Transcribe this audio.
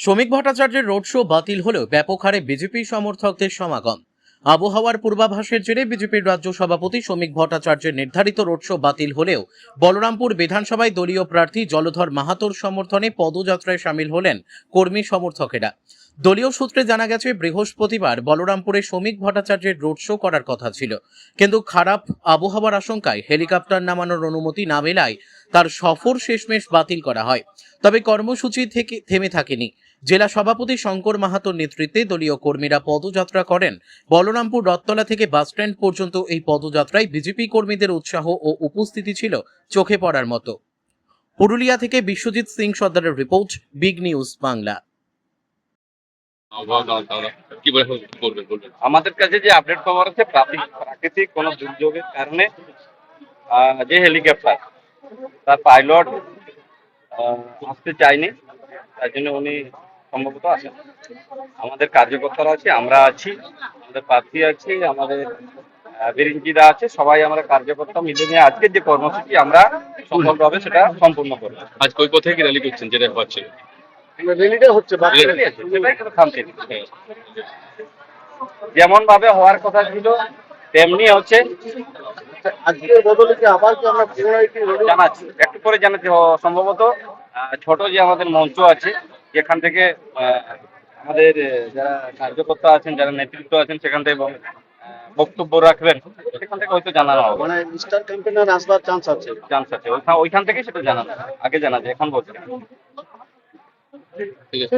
শ্রমিক ভট্টাচার্যের road show বাতিল হলেও ব্যাপক হারে বিজেপি সমর্থকদের সমাগম। আবহাওয়ার পূর্বাভাসের জেরে বিজেপির রাজ্য সভাপতি শ্রমিক ভট্টাচার্যের নির্ধারিত রোড শো বাতিল হলেও বলরামপুর বিধানসভায় দলীয় প্রার্থী জলধর মাহাতোর সমর্থনে পদযাত্রায় সামিল হলেন কর্মী সমর্থকেরা। দলীয় সূত্রে জানা গেছে, বৃহস্পতিবার বলরামপুরে শ্রমিক ভট্টাচার্যের রোড শো করার কথা ছিল, কিন্তু খারাপ আবহাওয়ার আশঙ্কায় হেলিকপ্টার নামানোর অনুমতি না মেলায় তার সফর শেষমেশ বাতিল করা হয়। তবে কর্মসূচি থেকে থেমে থাকেনি। জেলা সভাপতি শঙ্কর মাহাতোর নেতৃত্বে দলীয় কর্মীরা পদযাত্রা করেন। বলরামপুর রথতলা থেকে বাসস্ট্যান্ড পর্যন্ত এই পদযাত্রায় বিজেপি কর্মীদের উৎসাহ ও উপস্থিতি ছিল চোখে পড়ার মতো। পুরুলিয়া থেকে বিশ্বজিৎ সিং সর্দারের রিপোর্ট, বিগ নিউজ বাংলা। আমাদের কাছে যে আপডেট খবর আছে, প্রাকৃতিক কোন দুর্যোগের কারণে যে হেলিকপ্টার তার পাইলট আসতে চায়নি, তার জন্য উনি সম্ভবত আসেন। আমাদের কার্যকর্তারা আছে, আমরা আছি, আমাদের প্রার্থী আছে, আমাদের বিরিঞ্চিদা আছে, সবাই আমরা কার্যকর্তা মিলে নিয়ে আজকের যে কর্মসূচি আমরা সফলভাবে সেটা সম্পূর্ণ করব। আজ কই পথে কি র্যালি করছেন যেটা পাচ্ছে? যেমন ভাবে হওয়ার কথা ছিল তেমনি হচ্ছে। আজকের বদলে কি আবার কি আমরা জানাচ্ছি, একটু পরে জানাচ্ছি। সম্ভবত ছোট যে আমাদের মঞ্চ আছে, যেখান থেকে আমাদের যারা কার্যকর্তা আছেন, যারা নেতৃত্ব আছেন, সেখান থেকে বক্তব্য রাখবেন, সেখান থেকে হয়তো জানানো হবে। মানে স্টার ক্যাম্পেইনার আসবার চান্স আছে ওইখান থেকে সেটা জানানো, আগে জানা যায়, এখন বলছি। ঠিক আছে।